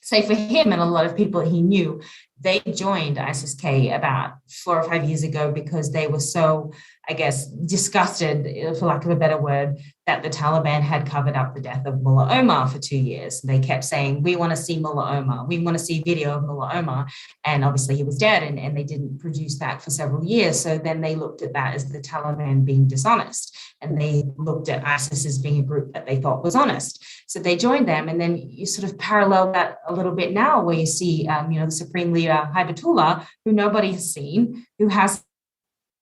say for him and a lot of people he knew, they joined ISIS-K about 4 or 5 years ago because they were so, I guess, disgusted, for lack of a better word, that the Taliban had covered up the death of Mullah Omar for 2 years. They kept saying, we want to see Mullah Omar. We want to see video of Mullah Omar. And obviously he was dead, and they didn't produce that for several years. So then they looked at that as the Taliban being dishonest. And they looked at ISIS as being a group that they thought was honest. So they joined them. And then you sort of parallel that a little bit now where you see, the Supreme Leader Haibatullah, who nobody has seen, who has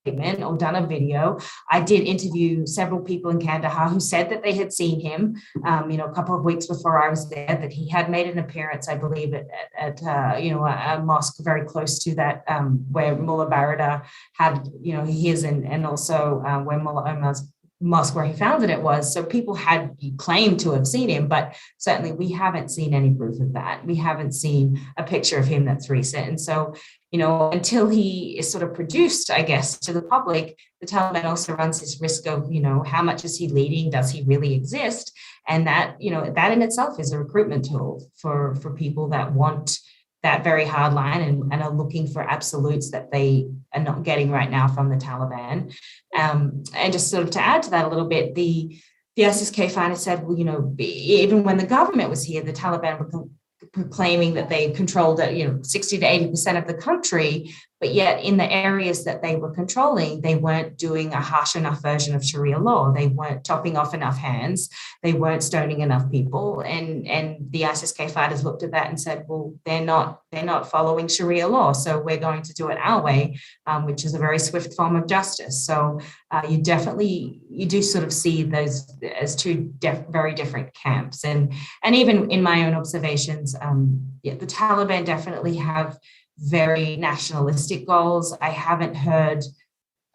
or done a video. I did interview several people in Kandahar who said that they had seen him, a couple of weeks before I was there, that he had made an appearance, I believe, at a mosque very close to that, where Mullah Barada had, his, and also where Mullah Omar's mosque where he founded it was. So people had claimed to have seen him, but certainly we haven't seen any proof of that. We haven't seen a picture of him that's recent. And so, until he is sort of produced, I guess, to the public, the Taliban also runs this risk of, how much is he leading? Does he really exist? And that, that in itself is a recruitment tool for people that want that very hard line and are looking for absolutes that they are not getting right now from the Taliban. And just sort of to add to that a little bit, the ISIS-K fighter said, well, even when the government was here, the Taliban were proclaiming that they controlled 60 to 80% of the country, but yet in the areas that they were controlling, they weren't doing a harsh enough version of Sharia law. They weren't chopping off enough hands. They weren't stoning enough people. And the ISIS-K fighters looked at that and said, well, they're not following Sharia law, so we're going to do it our way, which is a very swift form of justice. So you do sort of see those as two very different camps. And even in my own observations, the Taliban definitely have very nationalistic goals. I haven't heard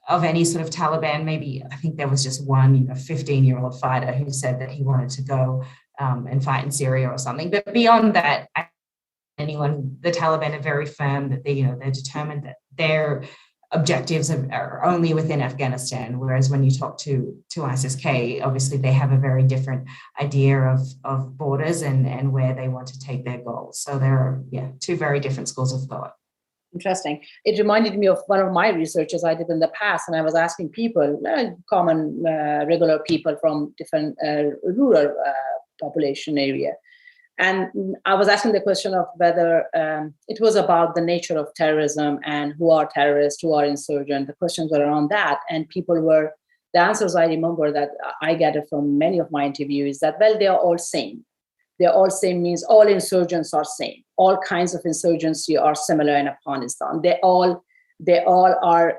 of any sort of Taliban. Maybe I think there was just one 15-year-old fighter who said that he wanted to go and fight in Syria or something. But beyond that, the Taliban are very firm that they're determined that their objectives are only within Afghanistan. Whereas when you talk to ISIS-K, obviously they have a very different idea of borders and where they want to take their goals. So there are two very different schools of thought. Interesting. It reminded me of one of my researches I did in the past, and I was asking people, common, regular people from different rural population area. And I was asking the question of whether it was about the nature of terrorism and who are terrorists, who are insurgent. The questions were around that. And the answers I remember that I gathered from many of my interviews that, well, they are all same. They're all same means all insurgents are same. All kinds of insurgency are similar in Afghanistan. They all are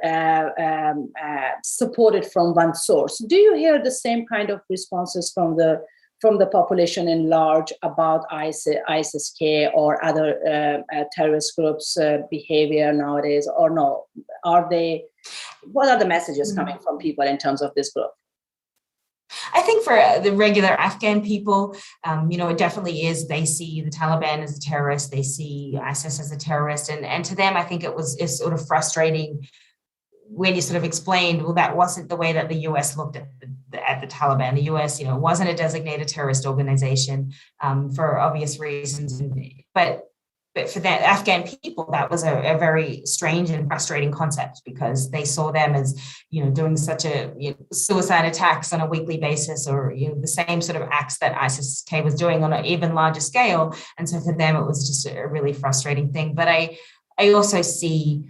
supported from one source. Do you hear the same kind of responses from the population in large about ISIS-K or other terrorist groups' behavior nowadays, or no? What are the messages coming from people in terms of this group? I think for the regular Afghan people, it definitely is. They see the Taliban as a terrorist. They see ISIS as a terrorist. And to them, I think it's sort of frustrating when you sort of explained, well, that wasn't the way that the US looked at the Taliban. The US, wasn't a designated terrorist organization for obvious reasons. But for the Afghan people, that was a very strange and frustrating concept, because they saw them as, doing such a suicide attacks on a weekly basis, or the same sort of acts that ISIS-K was doing on an even larger scale. And so for them, it was just a really frustrating thing. But I also see,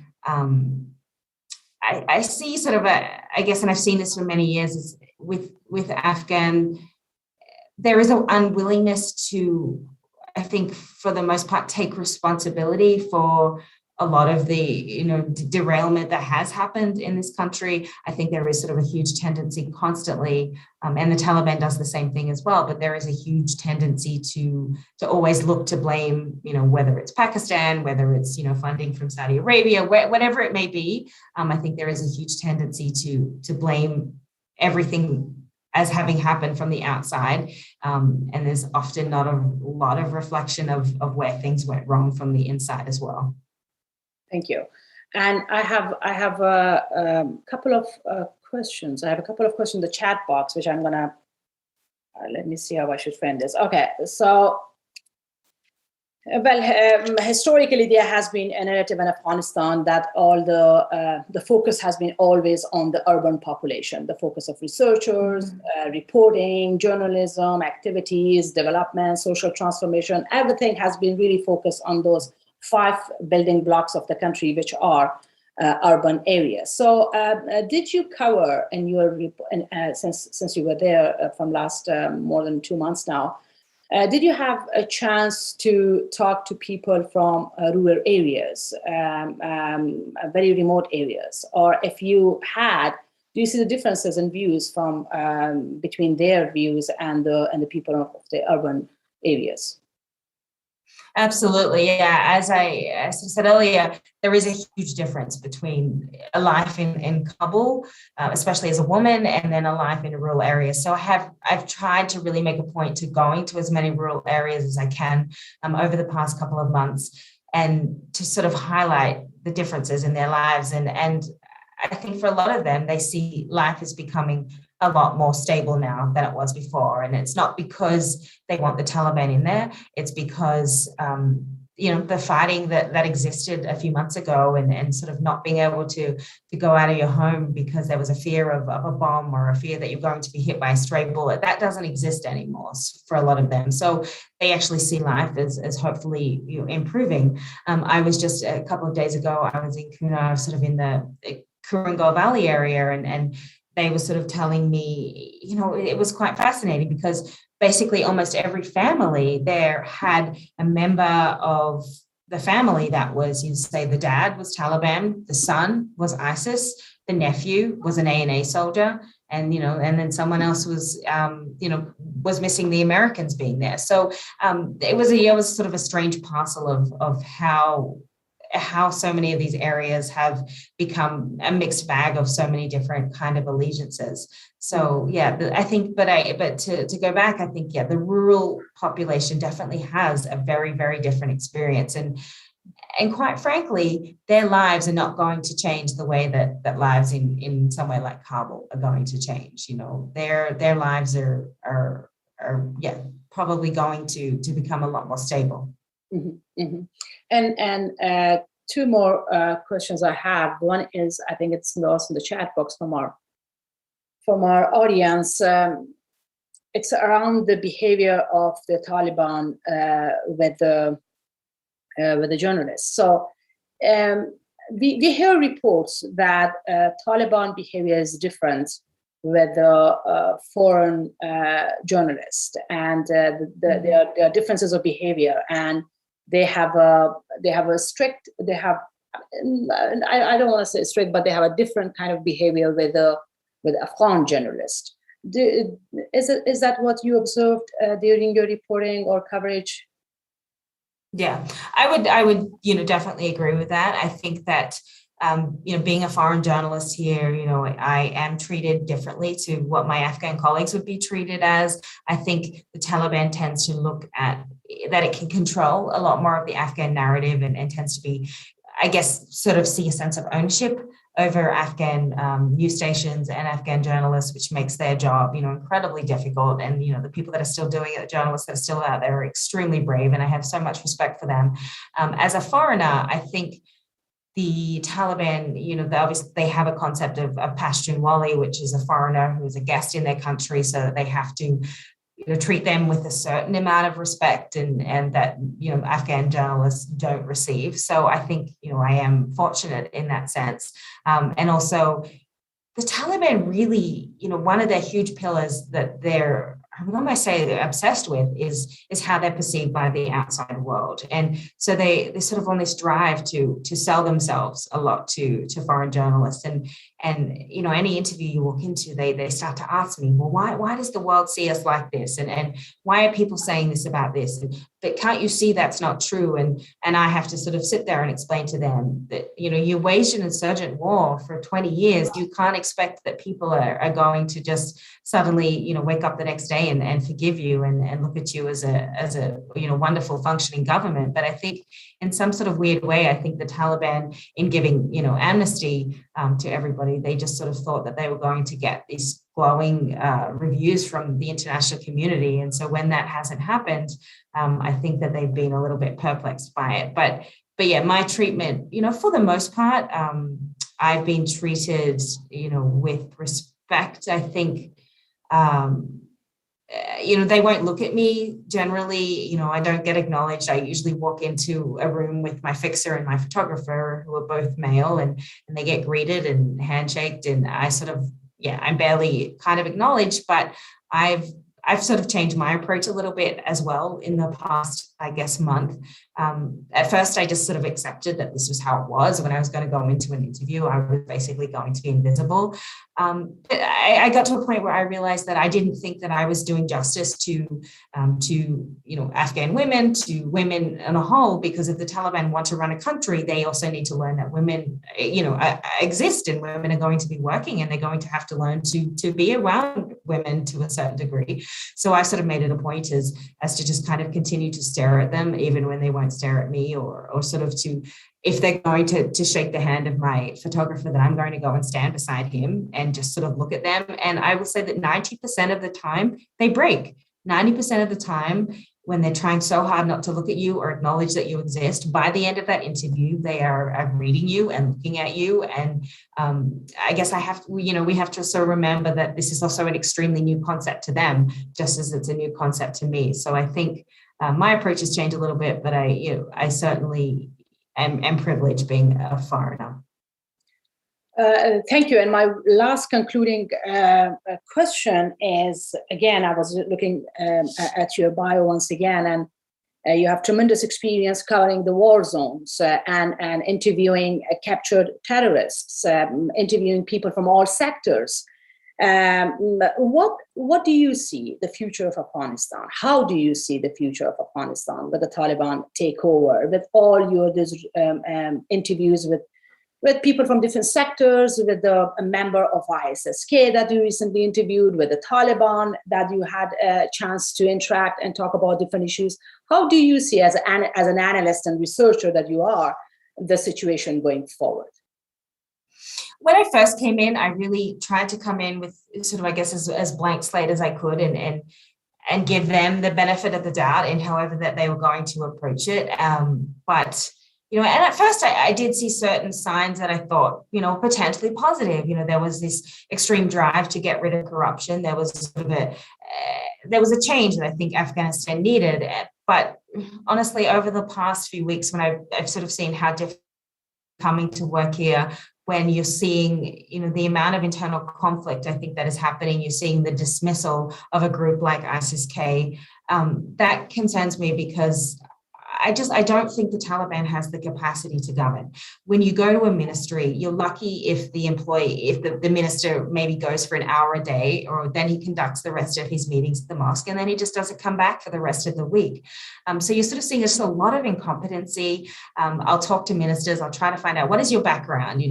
I see sort of and I've seen this for many years, is with Afghan, there is an unwillingness to, I think, for the most part, take responsibility for a lot of the, derailment that has happened in this country. I think there is sort of a huge tendency constantly, and the Taliban does the same thing as well, but there is a huge tendency to always look to blame, whether it's Pakistan, whether it's, funding from Saudi Arabia, whatever it may be. I think there is a huge tendency to blame everything as having happened from the outside. And there's often not a lot of reflection of where things went wrong from the inside as well. Thank you. And I have a couple of questions. I have a couple of questions in the chat box, which I'm gonna, let me see how I should frame this. Okay, so, historically, there has been a narrative in Afghanistan that all the focus has been always on the urban population, the focus of researchers, reporting, journalism, activities, development, social transformation. Everything has been really focused on those 5 building blocks of the country, which are urban areas. So did you cover in your report, since you were there from last more than 2 months now, did you have a chance to talk to people from rural areas, very remote areas? Or if you had, do you see the differences in views from between their views and the people of the urban areas? Absolutely, yeah. As I said earlier, there is a huge difference between a life in Kabul, especially as a woman, and then a life in a rural area. So I've tried to really make a point to going to as many rural areas as I can over the past couple of months, and to sort of highlight the differences in their lives. And I think for a lot of them, they see life as becoming a lot more stable now than it was before. And it's not because they want the Taliban in there. It's because, the fighting that existed a few months ago, and sort of not being able to go out of your home because there was a fear of a bomb, or a fear that you're going to be hit by a stray bullet, that doesn't exist anymore for a lot of them. So they actually see life as hopefully improving. I was just a couple of days ago, I was in Kuna, sort of in the Kurungal Valley area, and they were sort of telling me, it was quite fascinating, because basically almost every family there had a member of the family that was, you say the dad was Taliban, the son was ISIS, the nephew was an A&A soldier, and then someone else was was missing the Americans being there. So it was sort of a strange parcel of how how so many of these areas have become a mixed bag of so many different kind of allegiances. So I think, but to go back, I think, the rural population definitely has a very, very different experience. And quite frankly, their lives are not going to change the way that lives in somewhere like Kabul are going to change. Their lives are probably going to become a lot more stable. Mm-hmm, mm-hmm. And two more questions I have. One is, I think it's lost in the chat box from our audience. It's around the behavior of the Taliban with the journalists. So we hear reports that Taliban behavior is different with the foreign journalists, and there are differences of behavior, and they have a strict. I don't want to say strict, but they have a different kind of behavior with Afghan journalists. Is that what you observed during your reporting or coverage? Yeah, I would definitely agree with that. I think that being a foreign journalist here, I am treated differently to what my Afghan colleagues would be treated as. I think the Taliban tends to look at that it can control a lot more of the Afghan narrative and tends to be, I guess, sort of see a sense of ownership over Afghan news stations and Afghan journalists, which makes their job, incredibly difficult. And, the people that are still doing it, the journalists that are still out there, are extremely brave. And I have so much respect for them. As a foreigner, I think the Taliban, they have a concept of Pashtunwali, which is a foreigner who is a guest in their country, so that they have to treat them with a certain amount of respect and that, Afghan journalists don't receive. So I think, I am fortunate in that sense. And also the Taliban really, one of their huge pillars that I almost say they're obsessed with is how they're perceived by the outside world. And so they're sort of on this drive to sell themselves a lot to foreign journalists. And any interview you walk into, they start to ask me, well, why does the world see us like this? And why are people saying this about this? But can't you see that's not true? And I have to sort of sit there and explain to them that, you waged an insurgent war for 20 years. You can't expect that people are going to just suddenly, wake up the next day and forgive you and look at you as a wonderful functioning government. But I think in some sort of weird way, I think the Taliban, in giving, amnesty to everybody, they just sort of thought that they were going to get these glowing reviews from the international community. And so when that hasn't happened, I think that they've been a little bit perplexed by it. But yeah, my treatment, for the most part, I've been treated, with respect. I think, they won't look at me generally. I don't get acknowledged. I usually walk into a room with my fixer and my photographer, who are both male, and they get greeted and handshaked, and I sort of, I'm barely kind of acknowledged. But I've sort of changed my approach a little bit as well in the past, I guess, month. At first, I just sort of accepted that this was how it was. When I was going to go into an interview, I was basically going to be invisible. But I got to a point where I realized that I didn't think that I was doing justice to Afghan women, to women on a whole, because if the Taliban want to run a country, they also need to learn that women, exist, and women are going to be working, and they're going to have to learn to be around women to a certain degree. So I sort of made it a point as to just kind of continue to stare at them, even when they won't stare at me, or sort of to, if they're going to shake the hand of my photographer, then I'm going to go and stand beside him and just sort of look at them. And I will say that 90% of the time they break. 90% of the time, when they're trying so hard not to look at you or acknowledge that you exist, by the end of that interview, they are reading you and looking at you. And I guess we have to sort of remember that this is also an extremely new concept to them, just as it's a new concept to me. So I think my approach has changed a little bit, but I certainly am privileged being a foreigner. Thank you. And my last concluding question is, again, I was looking at your bio once again, and you have tremendous experience covering the war zones and interviewing captured terrorists, interviewing people from all sectors. What do you see the future of Afghanistan? How do you see the future of Afghanistan with the Taliban takeover, with all your interviews with people from different sectors, with a member of ISSK that you recently interviewed, with the Taliban that you had a chance to interact and talk about different issues? How do you see, as an analyst and researcher that you are, the situation going forward? When I first came in, I really tried to come in with sort of, I guess, as blank slate as I could and give them the benefit of the doubt in however that they were going to approach it. But and at first I did see certain signs that I thought, potentially positive. There was this extreme drive to get rid of corruption. There was sort of a change that I think Afghanistan needed. But honestly, over the past few weeks, when I've sort of seen how difficult coming to work here, when you're seeing, the amount of internal conflict, I think that is happening, you're seeing the dismissal of a group like ISIS-K, that concerns me because I don't think the Taliban has the capacity to govern. When you go to a ministry, you're lucky if the minister maybe goes for an hour a day, or then he conducts the rest of his meetings at the mosque, and then he just doesn't come back for the rest of the week. So you're sort of seeing just a lot of incompetency. I'll talk to ministers. I'll try to find out, what is your background?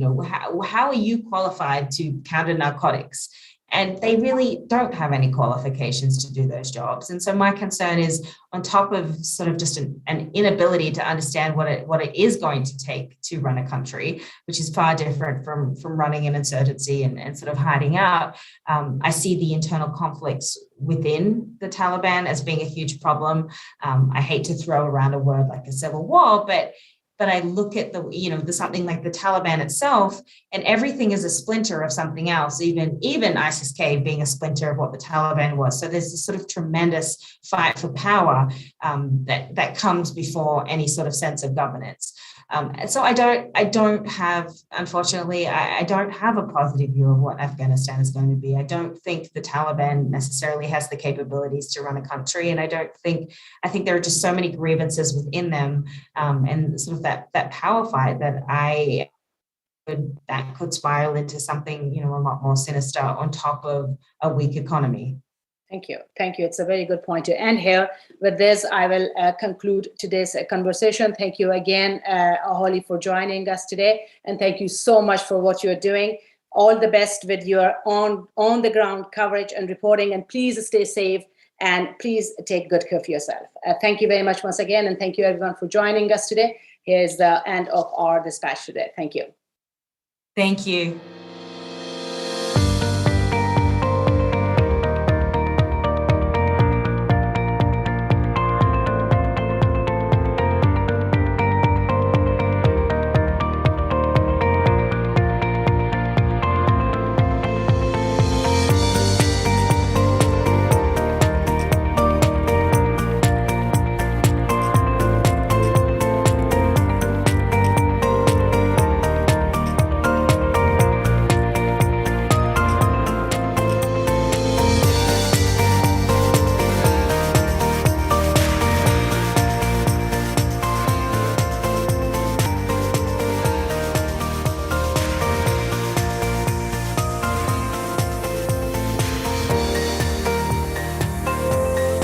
How are you qualified to counter narcotics? And they really don't have any qualifications to do those jobs. And so my concern is, on top of sort of just an inability to understand what it is going to take to run a country, which is far different from running an insurgency and sort of hiding out, I see the internal conflicts within the Taliban as being a huge problem. I hate to throw around a word like a civil war, but I look at the something like the Taliban itself, and everything is a splinter of something else, even ISIS-K being a splinter of what the Taliban was. So there's this sort of tremendous fight for power that comes before any sort of sense of governance. And so I don't have, unfortunately, I don't have a positive view of what Afghanistan is going to be. I don't think the Taliban necessarily has the capabilities to run a country. And I think there are just so many grievances within them, and sort of that power fight that could spiral into something, a lot more sinister on top of a weak economy. Thank you. It's a very good point to end here. With this, I will conclude today's conversation. Thank you again, Holly, for joining us today. And thank you so much for what you're doing. All the best with your on the ground coverage and reporting. And please stay safe, and please take good care of yourself. Thank you very much once again. And thank you everyone for joining us today. Here's the end of our dispatch today. Thank you. Thank you.